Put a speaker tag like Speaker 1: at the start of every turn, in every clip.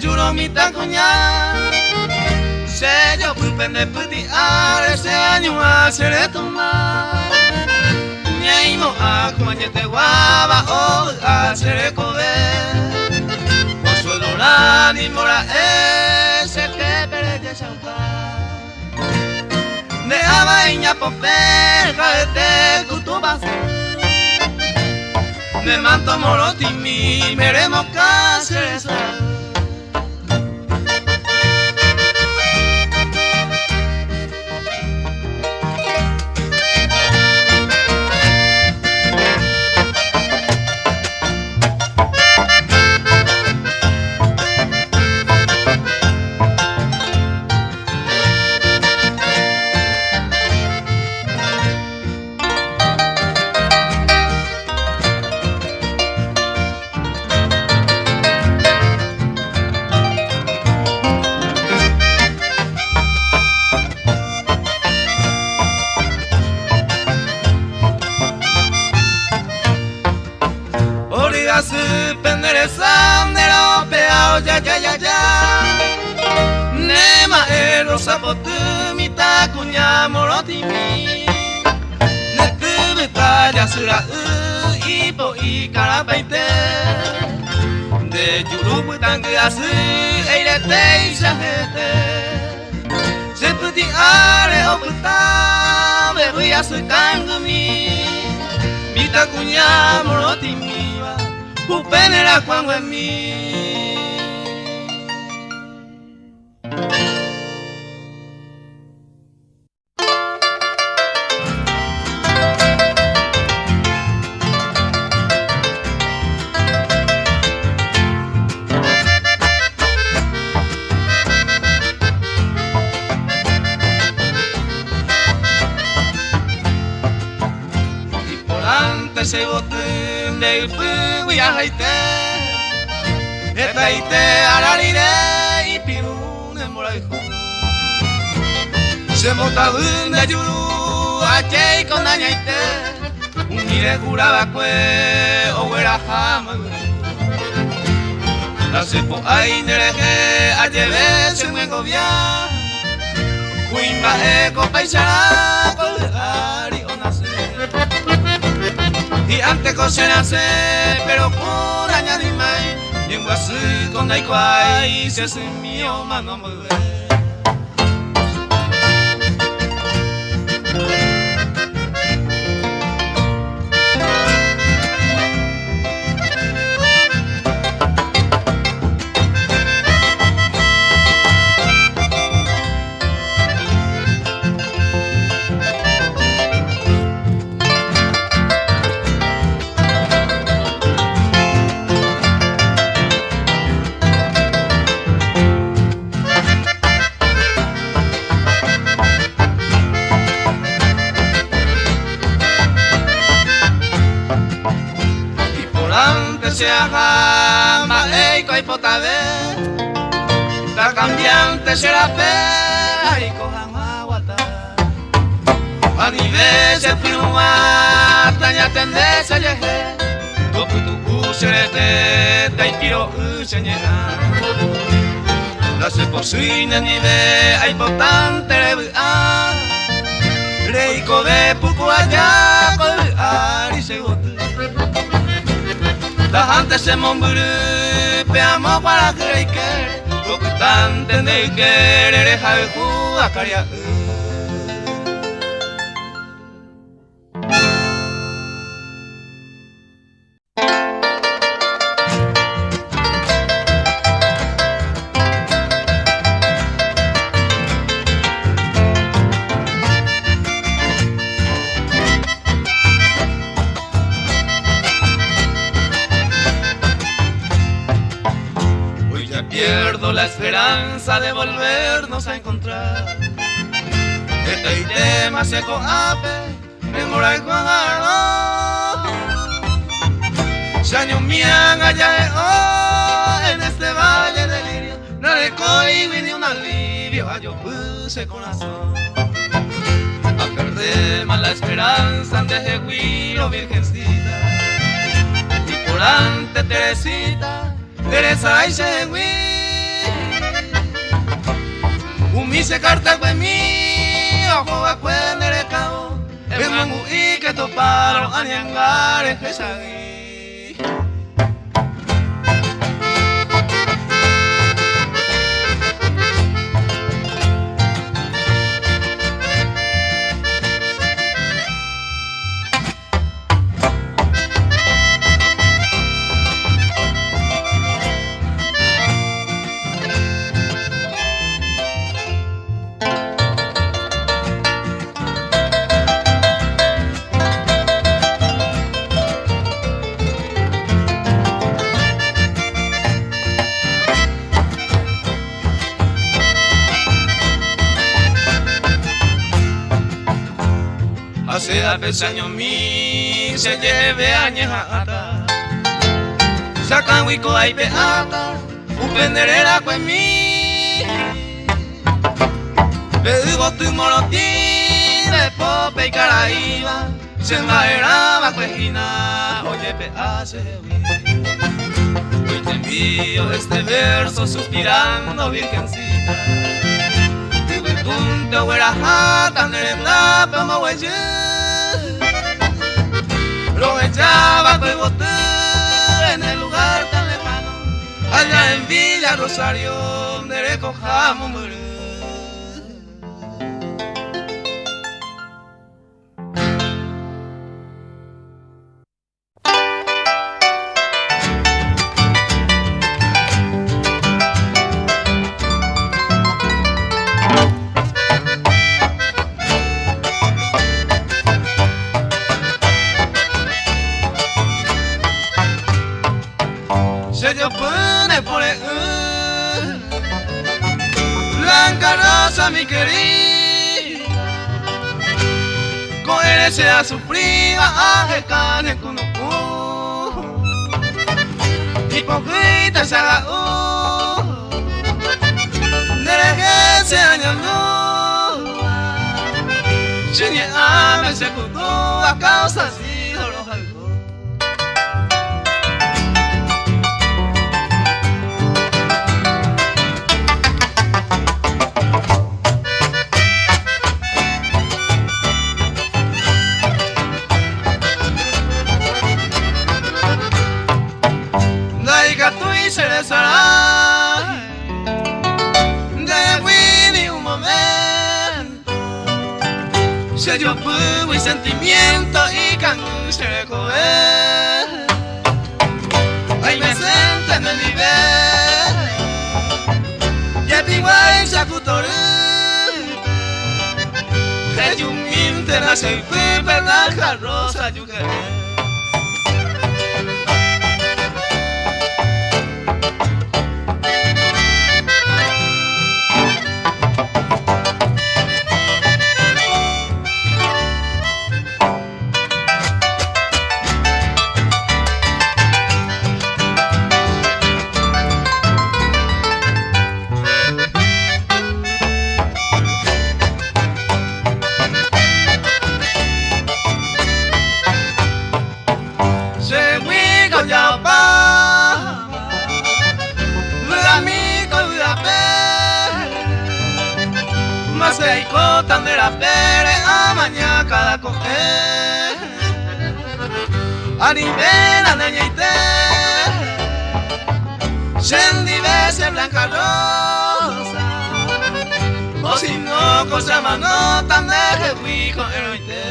Speaker 1: giuro mi tacoña se yo pupende puti are se año a se tomar mi mo a coñete guava o a se cover consuelo la ni mora ese que perece champán de abaiña popel caete cutubas me manto morotimi meremos cases Sandero peao ya ya ya ya Nema ero sapotu mita kunya morotimi Netubu taya sura ipo ikara baite De yurubu tangu asu eirete ishahete Seputi are oputa bebu yasu kangumi Mita kunya morotimi Upenera cuando en mí Y por antes se botón de Yahaite, etaite ararire ipirune moraihu. Se motadun de yuru achei konañaite, unire juraba kue owera hamagu. La sepo ainereje ayeve se muegovia, kuimba eko paisara kolari onase. Y antes cocinase, pero por añadir más, y en guasú con la igual, se hace mío, mano mueve. Se haga maeico y potave, la cambiante será pera y cojan aguata. A nivel se firma, taña tendencia llegue, topu tu userete, te inspiro useñera. La se posine nivel, hay potante rebuá, reico de puco allá, con ari se gote. La gente se momburu, peamos para creer, lo que tan tenéis que eres algo a cariar. Pierdo la esperanza de volvernos a encontrar. Este tema se coape, memora y guajardo. Shaño mian allá en este valle de lirio. No le coi ni un alivio, yo puse corazón. A perder más la esperanza de Jehuilo, virgencita. Y por ante Teresita, Teresa y Jehuilo. Umise carta pues mi ojo va cuando le cabo. El mangu y que toparon a niangar que sagui. Hace da pesaño mi se lleve añeja ata sacan huico hay peata upenderera pues mi le digo tu morotín de pope y caraíba se envaeraba cuejina oye pe hace hoy te envío este verso suspirando virgencita Punta hueraja tan nerenda como huelle lo echaba con bote en el lugar tan lejano allá en Villa Rosario donde le cojamos morir. Se dio pone por el blanca rosa mi querida con él se ha sufrido a cane con hipócrita se haga de se añadió se niega me se cutó a causa de los algo. Se les hará de Winnie un momento se dio fuego y sentimiento y cangu se recoge ahí me siento en el nivel y el piguay se acutoré que yo me interesa y fui verdad la rosa yo quería. Tan de la pere a mañana cada coger a nivel a neñite sendi veces blanca rosa o si no cosa mano tan de jehuico eroite.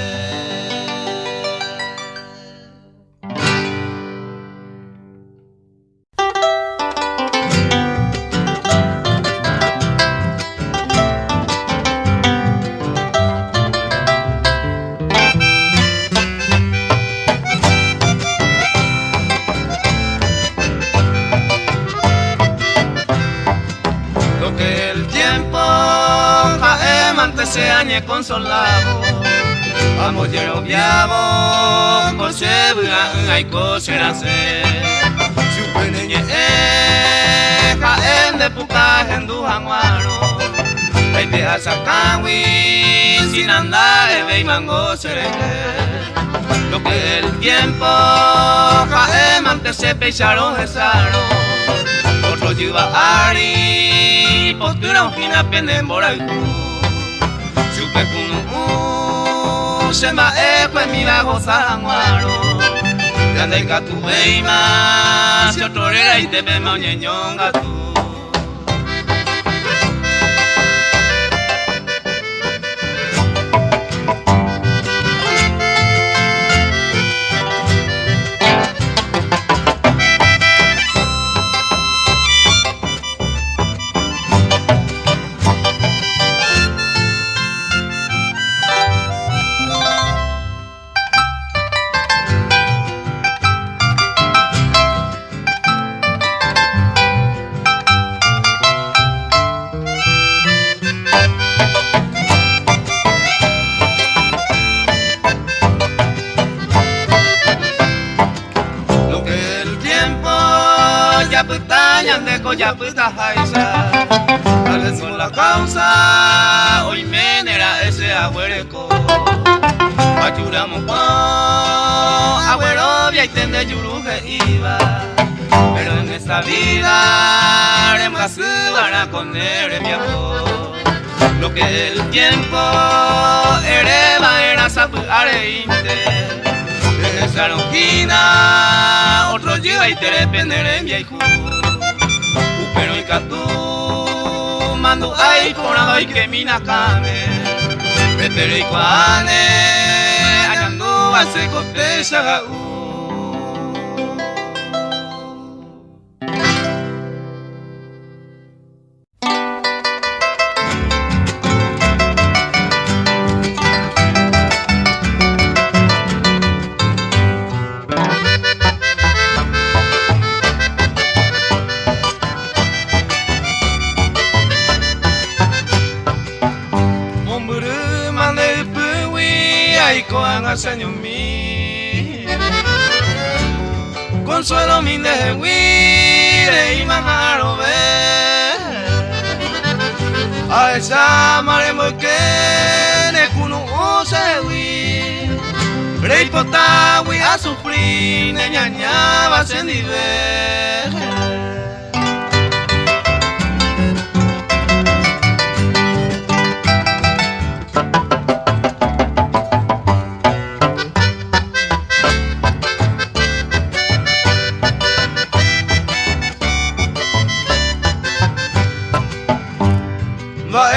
Speaker 1: Se añe consolado, amo yero viavo, cose blanca y cose rase. Supeneñe jaen de puca hendu hanguaro, hay te asacawi sin andar ebe y mango sereke. Lo que el tiempo jaen antes se peisaron cesaron, por otro lleva ari postura ufina penden boraiku supe kunu sema ekwe mirago sanguaro grande katu beima si otro rera y te ve mauñeñonga tú. Ya puta jaisa, tal vez por la causa hoy me nera ese agüereco. Ayuramos con agüero via y tende yuruje iba, pero en esta vida haremos para con el viejo. Lo que el tiempo hereba era sapu areinte. En esa ronquina otro lleva y te depende en viejo. Pero y catu mando ay por ahí que mina cane pero y cuane ayando a se coteja Señor mío, consuelo mi de huire y manjaro ve a esa mare que ne kuno se hui rey potawi a sufrir ne ñaña va sendive.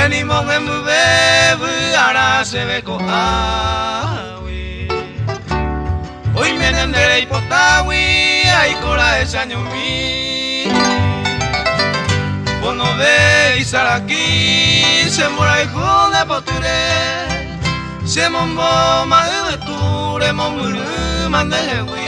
Speaker 1: Venimos en bebé, ahora se ve con agui. Hoy me entenderé y potawi, ay cora ese año mi. Cuando veis aquí, se mora y jode poture. Se mombo más de ture, momuru, mandele wi.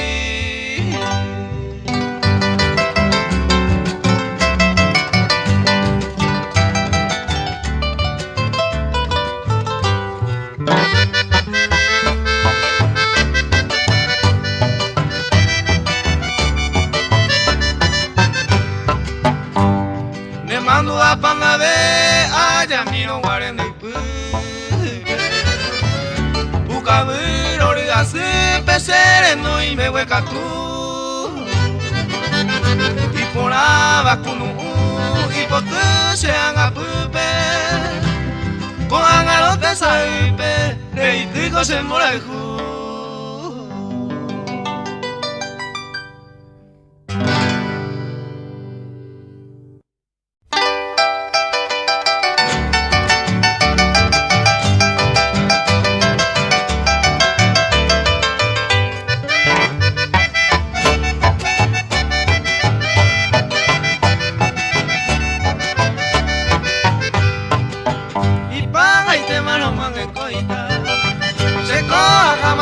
Speaker 1: Pangave allá miro guarende Bucabir origas pesere no y me hueca tú y por abacuno y por tu sean a pupe con angalos de saipe rey digo se mora y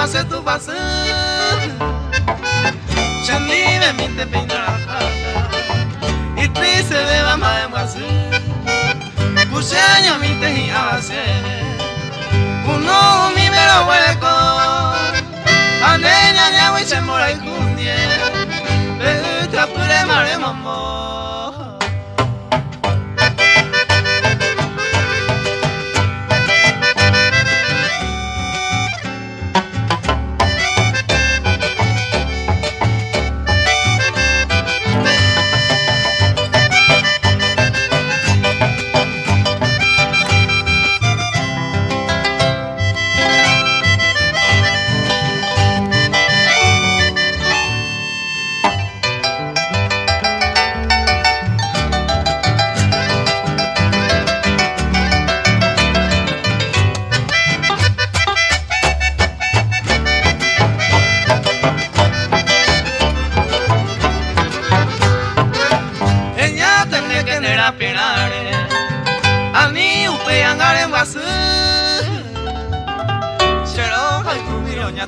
Speaker 1: se tu pasa Chani me minte peina y te se beba más más Cuseño minte y avance Uno mi mero hueco Andeña ni agua y se mora y jundie Te apure mare mambo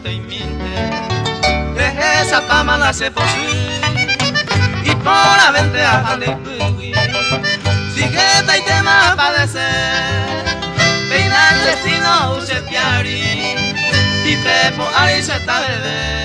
Speaker 1: y minte. Deje esa cama la se posee y por la vente a jale pugui. Sigue y tema a padecer. Peina el destino use piari y pepo ahí se está bebé.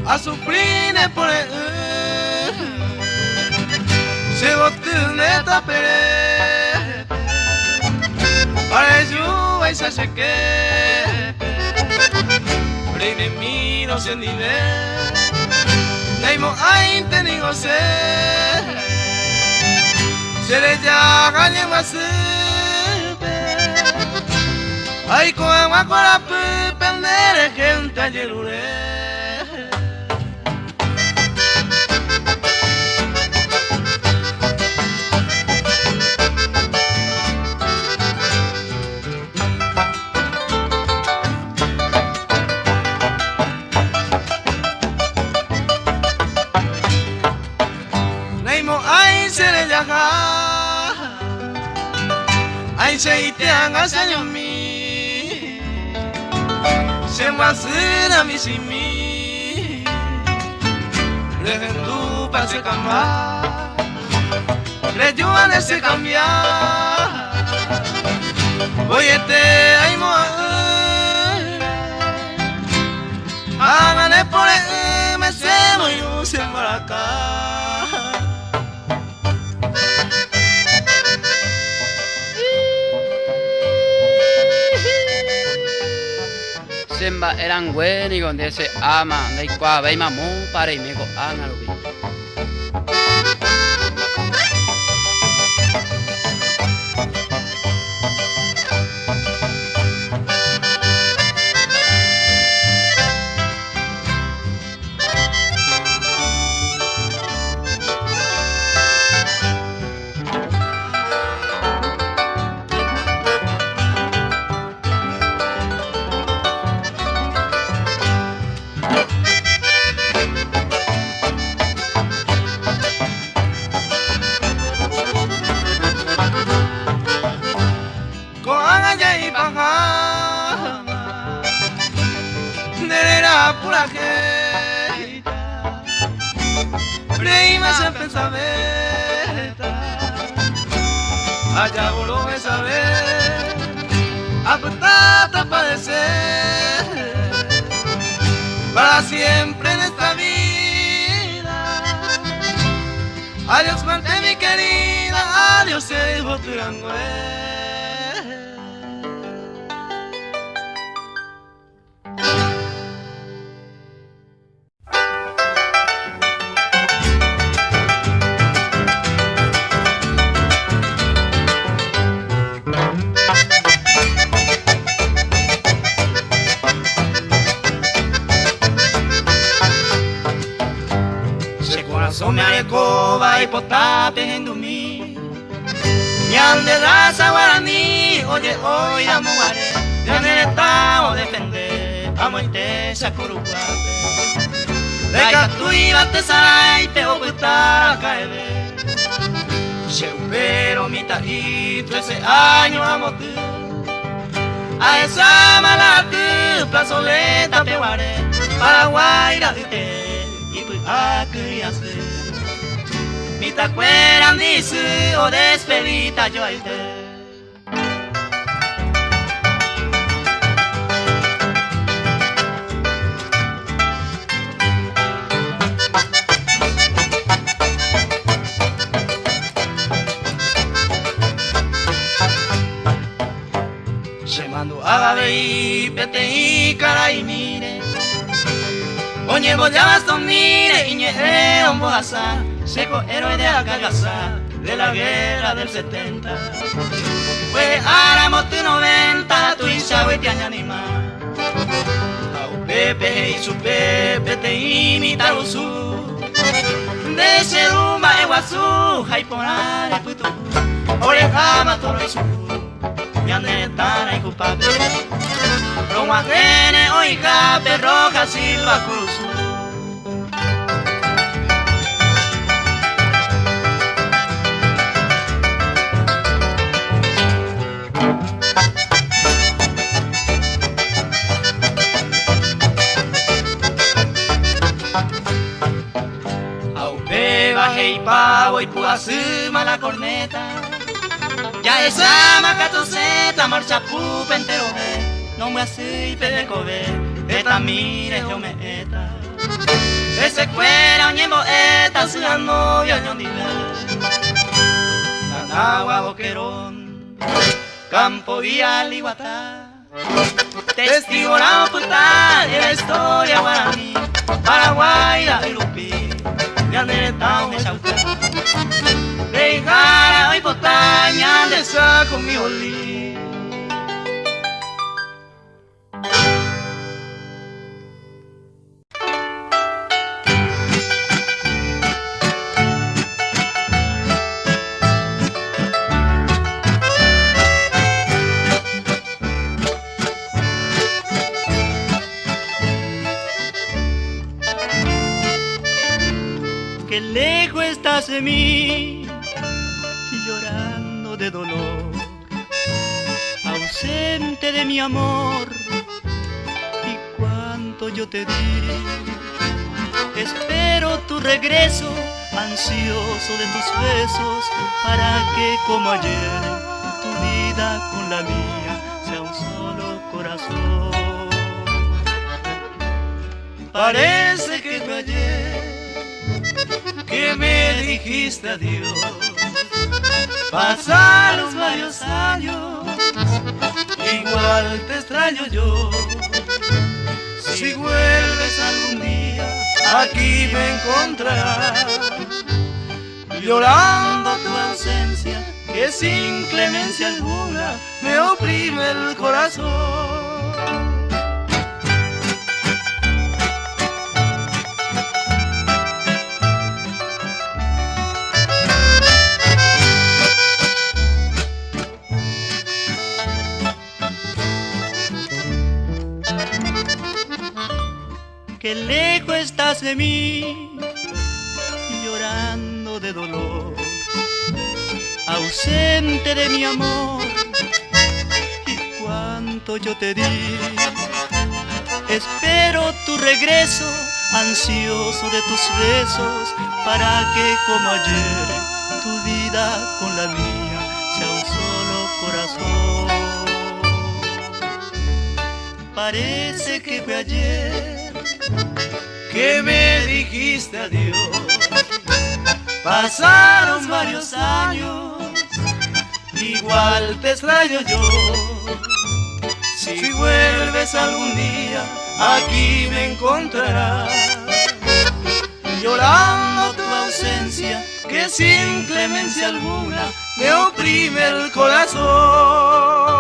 Speaker 1: A sufrir por el se bote neta pere para yo vais a cheque breve miro se nivel neimo ai tenigo se le ya galle más ai con agua con la pendere gente ayer ai se itean asanyo mi se masina mi simi legendu pa se cambiar le yuan se cambiar oyete ai mo hágale por me se muy se maracá.
Speaker 2: Semba eran buenos y donde se ama, de cuá ve mamú para y me go ana lo vi.
Speaker 1: Pura gente, prima se pensa beta, allá voló esa vez, a patata padecer, para siempre en esta vida. Adiós Marte mi querida, adiós Evo Turangüe. Me arecoba y potape en dormir. Ñande raza guaraní, oye, hoy la muare. Ñande estamos defender, vamos a este sacuruguate. Laika tu iba te sarai, te obuta caebe. Cheupero mita y 13 años amo tú. A esa malatu, plazoleta peguare. Paraguay la dite, y pues a criarse. Mita cueran dice o despedita yo ahí te. Se mando a y pete y cara y mire. Oye vos ya vas mire y ñe un bojazar. Seco héroe de Acagazá, de la guerra del 70. Fue Aramo tu 90, tu Ishawe te añanima. A un Pepe y su Pepe te imita su. Ande seruma eguazu jaiponare putu orejama toroizu Yande tana ikupape Roguajene oijape roja silva cruzu Hey pavo y puasuma la corneta Ya esa macatoseta marcha pupa entero ve No me así pedecobe Eta mire yo me eta Ese cuera oñembo eta Sua novia ñondive Nanagua boquerón Campo vial iguatá Testigo la puta de la historia guaraní Paraguay la Irupi Yande tau me chauca Reijara hoy potaña de saco mi olí Que lejos estás de mí, llorando de dolor, ausente de mi amor, y cuánto yo te di. Espero tu regreso, ansioso de tus besos, para que como ayer, tu vida con la mía sea un solo corazón. Parece que fue ayer que me dijiste adiós. Pasaron varios años, igual te extraño yo. Si vuelves algún día, aquí me encontrarás, llorando tu ausencia, que sin clemencia alguna me oprime el corazón. Que lejos estás de mí, llorando de dolor, ausente de mi amor, y cuánto yo te di. Espero tu regreso, ansioso de tus besos, para que como ayer, tu vida con la mía sea un solo corazón. Parece que fue ayer que me dijiste adiós. Pasaron varios años, igual te extraño yo. Si vuelves algún día, aquí me encontrarás, llorando tu ausencia, que sin clemencia alguna me oprime el corazón.